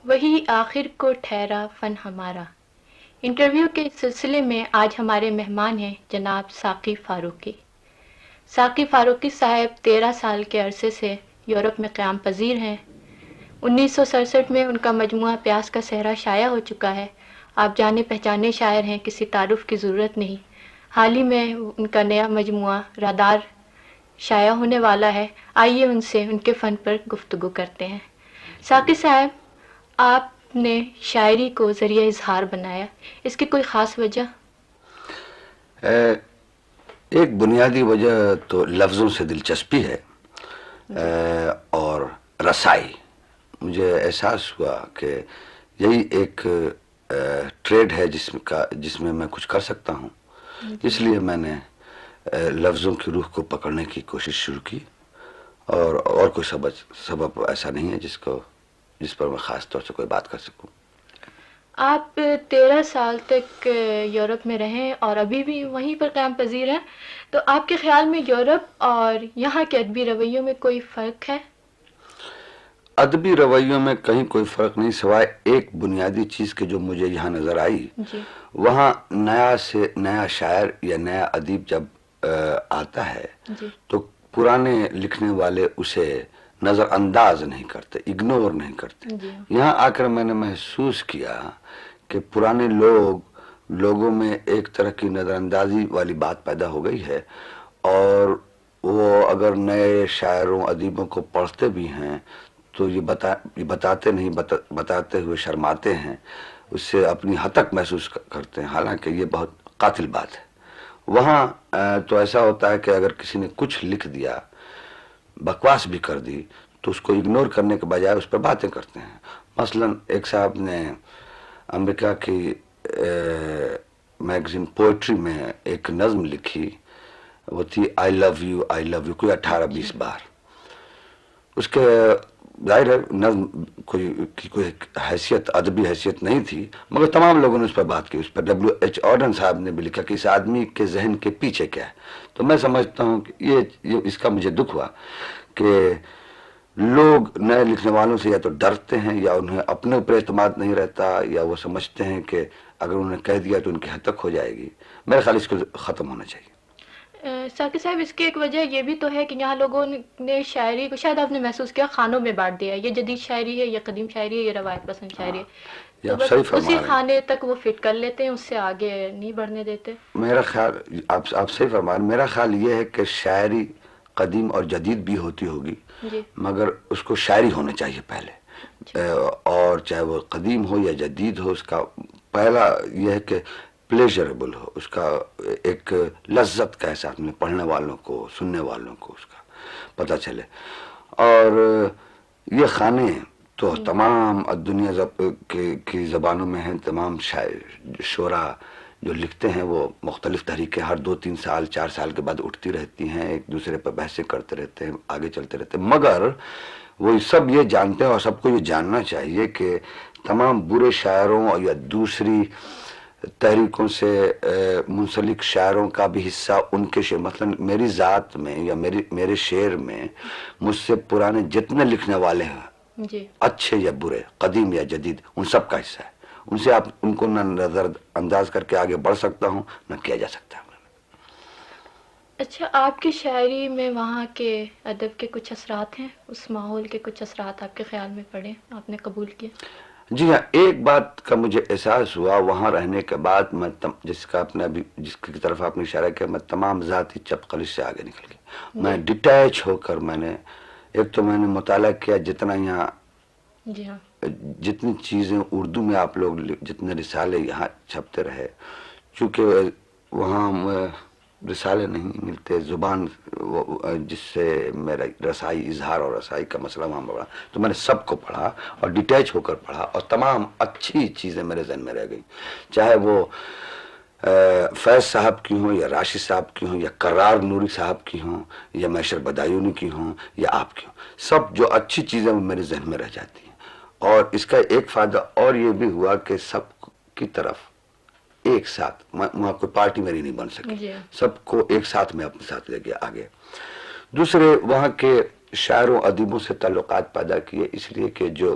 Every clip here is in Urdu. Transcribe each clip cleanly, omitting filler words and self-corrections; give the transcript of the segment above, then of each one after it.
وہی آخر کو ٹھہرا فن ہمارا۔ انٹرویو کے سلسلے میں آج ہمارے مہمان ہیں جناب ساقی فاروقی۔ ساقی فاروقی صاحب 13 سال کے عرصے سے یورپ میں قیام پذیر ہیں۔ 1967 میں ان کا مجموعہ پیاس کا صحرا شائع ہو چکا ہے۔ آپ جانے پہچانے شاعر ہیں، کسی تعارف کی ضرورت نہیں۔ حال ہی میں ان کا نیا مجموعہ رادار شائع ہونے والا ہے۔ آئیے ان سے ان کے فن پر گفتگو کرتے ہیں۔ ساقی صاحب، آپ نے شاعری کو ذریعہ اظہار بنایا، اس کی کوئی خاص وجہ؟ ایک بنیادی وجہ تو لفظوں سے دلچسپی ہے اور رسائی۔ مجھے احساس ہوا کہ یہی ایک ٹریڈ ہے جس میں میں کچھ کر سکتا ہوں، اس لیے میں نے لفظوں کی روح کو پکڑنے کی کوشش شروع کی، اور کوئی سبب ایسا نہیں ہے جس پر میں خاص طور سے کوئی بات کر سکوں۔ آپ 13 سال تک یورپ میں رہیں اور ابھی بھی وہیں پر قیام پذیر ہیں، تو آپ کے خیال میں یورپ اور یہاں کے ادبی رویوں میں کوئی فرق ہے؟ ادبی رویوں میں کہیں کوئی فرق نہیں، سوائے ایک بنیادی چیز کے جو مجھے یہاں نظر آئی۔ جی۔ وہاں نیا شاعر یا نیا ادیب جب آتا ہے جی۔ تو پرانے لکھنے والے اسے نظر انداز نہیں کرتے، اگنور نہیں کرتے۔ جی۔ یہاں آ کر میں نے محسوس کیا کہ پرانے لوگوں میں ایک طرح کی نظر اندازی والی بات پیدا ہو گئی ہے، اور وہ اگر نئے شاعروں ادیبوں کو پڑھتے بھی ہیں تو یہ بتاتے ہوئے شرماتے ہیں، اس سے اپنی ہتک محسوس کرتے ہیں، حالانکہ یہ بہت قاتل بات ہے۔ وہاں تو ایسا ہوتا ہے کہ اگر کسی نے کچھ لکھ دیا، بکواس بھی کر دی، تو اس کو اگنور کرنے کے بجائے اس پر باتیں کرتے ہیں۔ مثلا ایک صاحب نے امریکہ کی میگزین پوئٹری میں ایک نظم لکھی، وہ تھی آئی love you I love you, کوئی 18-20 بار۔ اس کے ظاہر ہے نظم کوئی حیثیت، ادبی حیثیت نہیں تھی، مگر تمام لوگوں نے اس پر بات کی۔ اس پر WH آڈن صاحب نے بھی لکھا کہ اس آدمی کے ذہن کے پیچھے کیا ہے۔ تو میں سمجھتا ہوں کہ یہ اس کا مجھے دکھ ہوا کہ لوگ نئے لکھنے والوں سے یا تو ڈرتے ہیں، یا انہیں اپنے اوپر اعتماد نہیں رہتا، یا وہ سمجھتے ہیں کہ اگر انہوں نے کہہ دیا تو ان کی حد تک ہو جائے گی۔ میرے خیال اس کو ختم ہونا چاہیے۔ ساقی صاحب، اس کی ایک وجہ یہ بھی تو ہے کہ یہاں لوگوں نے شاعری کو، شاید آپ نے محسوس کیا، خانوں میں بانٹ دیا ہے۔ یہ جدید شاعری ہے، یہ قدیم شاعری ہے، یہ روایت پسند شاعری ہے، یہ تو آپ بس صحیح فرما اسی رہے ہیں۔ خانے تک وہ فٹ کر لیتے ہیں، اس سے آگے نہیں بڑھنے دیتے۔ میرا خیال آپ صحیح فرما رہے ہیں۔ میرا خیال یہ ہے کہ شاعری قدیم اور جدید بھی ہوتی ہوگی، جی۔ مگر اس کو شاعری ہونا چاہیے پہلے، اور چاہے وہ قدیم ہو یا جدید ہو، اس کا پہلا یہ ہے کہ پلیجریبل ہو، اس کا ایک لذت کا احساس میں پڑھنے والوں کو، سننے والوں کو اس کا پتہ چلے۔ اور یہ خانے تو تمام دنیا کی زبانوں میں ہیں، تمام شعرا جو لکھتے ہیں وہ مختلف تحریکیں ہر 2-3 سال 4 سال کے بعد اٹھتی رہتی ہیں، ایک دوسرے پر بحثیں کرتے رہتے ہیں، آگے چلتے رہتے ہیں، مگر وہ سب یہ جانتے ہیں، اور سب کو یہ جاننا چاہیے کہ تمام برے شاعروں یا دوسری تحریکوں سے منسلک شاعروں کا بھی حصہ ان کے شعر، مثلا میری ذات میں یا میرے شعر میں مجھ سے پرانے جتنے لکھنے والے ہیں، جی۔ اچھے یا برے، قدیم یا جدید، ان سب کا حصہ ہے۔ ان کو نہ نظر انداز کر کے آگے بڑھ سکتا ہوں، نہ کیا جا سکتا ہے۔ اچھا، آپ کی شاعری میں وہاں کے ادب کے کچھ اثرات ہیں؟ اس ماحول کے کچھ اثرات آپ کے خیال میں پڑے، آپ نے قبول کیے؟ جی ہاں، ایک بات کا مجھے احساس ہوا وہاں رہنے کے بعد، میں جس کی طرف آپ نے اشارہ کیا، میں تمام ذاتی چپقلش سے آگے نکل گیا۔ میں ڈیٹیچ ہو کر میں نے مطالعہ کیا، جتنا یہاں، جی ہاں، جتنی چیزیں اردو میں آپ لوگ جتنے رسالے یہاں چھپتے رہے، چونکہ وہاں رسالے نہیں ملتے، زبان جس سے میرا رسائی، اظہار اور رسائی کا مسئلہ وہاں بڑھا، تو میں نے سب کو پڑھا اور ڈیٹیچ ہو کر پڑھا، اور تمام اچھی چیزیں میرے ذہن میں رہ گئیں، چاہے وہ فیض صاحب کی ہوں، یا راشد صاحب کی ہوں، یا قرار نوری صاحب کی ہوں، یا میشر بدایونی کی ہوں، یا آپ کی ہوں، سب جو اچھی چیزیں وہ میرے ذہن میں رہ جاتی ہیں۔ اور اس کا ایک فائدہ اور یہ بھی ہوا کہ سب کی طرف ایک ساتھ، وہاں کوئی پارٹی میری نہیں بن سکی، سب کو ایک ساتھ میں اپنے ساتھ لے گیا آگے۔ دوسرے، وہاں کے شاعروں ادیبوں سے تعلقات پیدا کیے، اس لیے کہ جو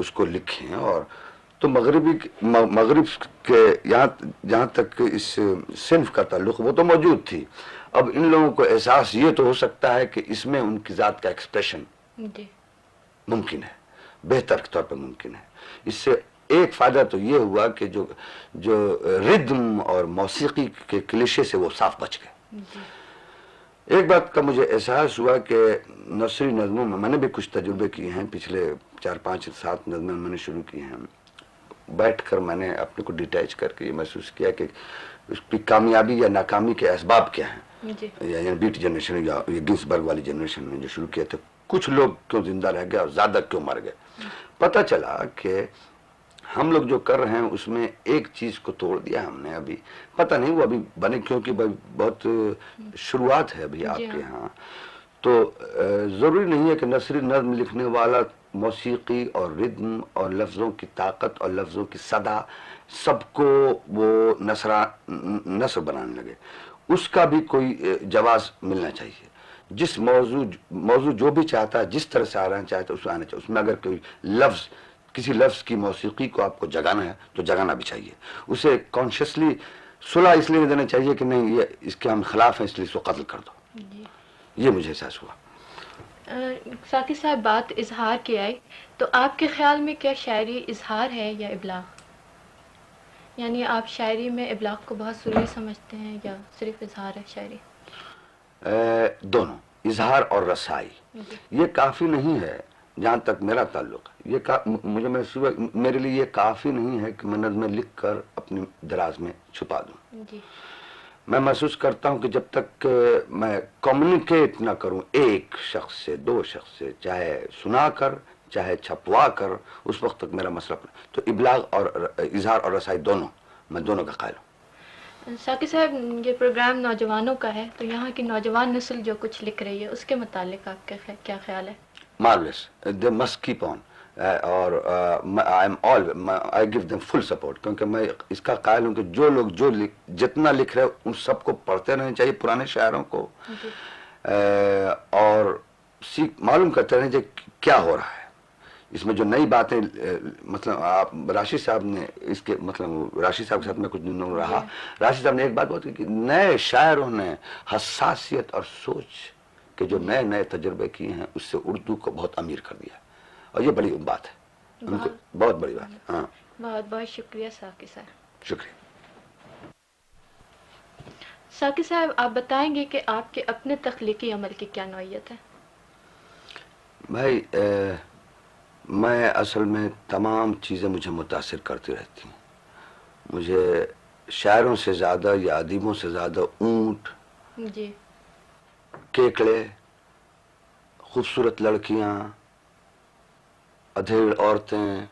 اس کو لکھیں. اور تو مغرب کے جہاں تک اس صنف کا تعلق وہ تو موجود تھی. اب ان لوگوں کو احساس یہ تو ہو سکتا ہے کہ اس میں ان کی ذات کا ایکسپریشن ممکن ہے, بہتر طور پہ ممکن ہے. اس سے ایک فائدہ تو یہ ہوا کہ جو ردم اور موسیقی کے کلیشے سے وہ صاف بچ گئے. ایک بات کا مجھے احساس ہوا کہ نثری نظموں میں نے بھی کچھ تجربے کیے ہیں, پچھلے 4-5-7 نظمیں میں نے شروع کی ہیں. بیٹھ کر میں نے اپنے کو ڈیٹیچ کر کے یہ محسوس کیا کہ اس کی کامیابی یا ناکامی کے اسباب کیا ہیں. یعنی بیٹ جنریشن یا گنسبرگ والی جنریشن نے جو شروع کیا تھا, کچھ لوگ کیوں زندہ رہ گئے اور زیادہ کیوں مر گئے. پتہ چلا کہ ہم لوگ جو کر رہے ہیں اس میں ایک چیز کو توڑ دیا ہم نے. ابھی پتہ نہیں وہ ابھی بنے, کیونکہ بہت شروعات ہے ابھی آپ کے ہاں. تو ضروری نہیں ہے کہ نثری نظم لکھنے والا موسیقی اور ردم اور لفظوں کی طاقت اور لفظوں کی صدا سب کو وہ نثر بنانے لگے. اس کا بھی کوئی جواز ملنا چاہیے. جس موضوع جو بھی چاہتا ہے, جس طرح سے آنا چاہتا ہے اس میں آنا چاہیے. اس میں اگر کوئی لفظ, کسی لفظ کی موسیقی کو آپ کو جگانا ہے تو جگانا بھی چاہیے. اسے کانشیسلی صلح اس لیے نہیں دینا چاہیے کہ نہیں یہ اس کے ہم خلاف ہیں اس لیے اس کو قتل کر دو. یہ مجھے احساس ہوا. ساقی صاحب, بات اظہار کی آئی تو آپ کے خیال میں کیا شاعری اظہار ہے یا ابلاغ؟ یعنی آپ شاعری میں ابلاغ کو بہت ضروری سمجھتے ہیں یا صرف اظہار ہے شاعری؟ دونوں, اظہار اور رسائی. یہ کافی نہیں ہے جہاں تک میرا تعلق ہے. مجھے محسوس, میرے لیے یہ کافی نہیں ہے کہ میں نظمیں لکھ کر اپنی دراز میں چھپا دوں. میں محسوس کرتا ہوں کہ جب تک میں کمیونیکیٹ نہ کروں ایک شخص سے, 2 شخص سے, چاہے سنا کر چاہے چھپوا کر, اس وقت تک میرا مسئلہ. تو ابلاغ اور اظہار اور رسائی دونوں, میں دونوں کا قائل ہوں. ساقی صاحب, یہ پروگرام نوجوانوں کا ہے تو یہاں کی نوجوان نسل جو کچھ لکھ رہی ہے اس کے متعلق آپ کا کیا خیال ہے؟ Marvelous. They must keep on. اور I give them full support, کیونکہ میں اس کا قائل ہوں کہ جو لوگ جتنا لکھ رہے ان سب کو پڑھتے رہنا چاہیے, پرانے شاعروں کو, اور معلوم کرتے رہنا چاہیے کیا ہو رہا ہے اس میں. جو نئی باتیں, مطلب آپ راشد صاحب نے اس کے, مطلب راشد صاحب کے ساتھ میں کچھ دنوں رہا. راشد صاحب نے ایک بات بہت کی کہ نئے شاعروں نے حساسیت اور سوچ کہ جو نئے تجربے کیے ہیں اس سے اردو کو بہت امیر کر دیا, اور یہ بڑی بات ہے, بہت بڑی بات ہے. ہاں, بہت بہت شکریہ ساقی صاحب. شکریہ. ساقی صاحب, آپ بتائیں گے کہ آپ کے اپنے تخلیقی عمل کی کیا نوعیت ہے؟ بھائی, میں اصل میں تمام چیزیں مجھے متاثر کرتی رہتی ہیں. مجھے شاعروں سے زیادہ یا ادیبوں سے زیادہ اونٹ, کیکڑے, خوبصورت لڑکیاں, ادھیڑ عورتیں,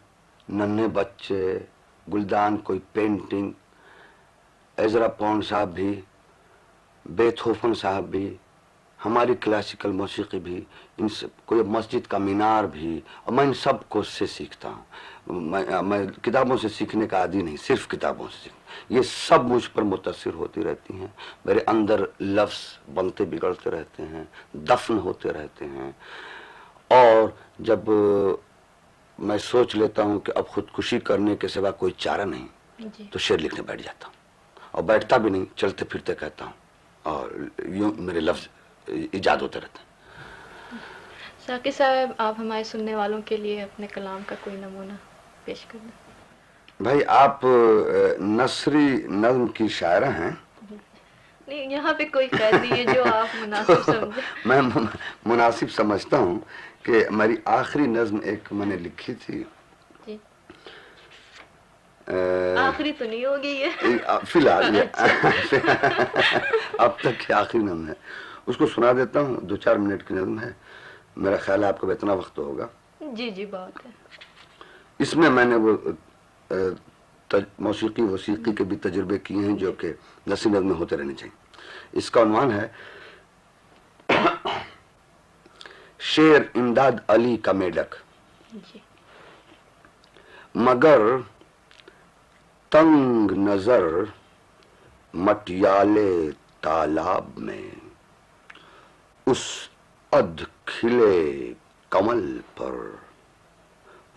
ننھے بچے, گلدان کوئی پینٹنگ, ایزرا پونڈ صاحب بھی, بیتھوفن صاحب بھی, ہماری کلاسیکل موسیقی بھی, ان سب کوئی مسجد کا مینار بھی, اور میں ان سب کو سے سیکھتا ہوں. میں کتابوں سے سیکھنے کا عادی نہیں, صرف کتابوں سے سیکھتا. یہ سب مجھ پر متاثر ہوتی رہتی ہیں. میرے اندر لفظ بنتے بگڑتے رہتے ہیں, دفن ہوتے رہتے ہیں, اور جب میں سوچ لیتا ہوں کہ اب خودکشی کرنے کے سوا کوئی چارہ نہیں, تو شعر لکھنے بیٹھ جاتا ہوں. اور بیٹھتا بھی نہیں, چلتے پھرتے کہتا ہوں, اور یوں میرے لفظ ایجاد ہوتے رہتے ہیں. ساقی صاحب, آپ ہمارے سننے والوں کے لیے اپنے کلام کا کوئی نمونہ پیش کر دیں. بھائی, آپ نثری نظم کی شاعرہ ہیں. نہیں, یہاں پہ کوئی قید نہیں ہے, جو آپ مناسب سمجھیں. میں مناسب سمجھتا ہوں کہ ہماری آخری نظم ایک میں نے لکھی تھی. آخری تو نہیں ہوگی یہ فی الحال, اب تک کی آخری نظم ہے. اس کو سنا دیتا ہوں, 2-4 منٹ کی نظم ہے. میرا خیال ہے آپ کو اتنا وقت ہوگا. جی بات ہے. اس میں نے وہ موسیقی کے بھی تجربے کیے ہیں جو کہ نثری نظم میں ہوتے رہنے چاہیے. اس کا عنوان ہے شیر امداد علی کا میڈک. مگر تنگ نظر مٹیالے تالاب میں, اس ادھ کھلے کمل پر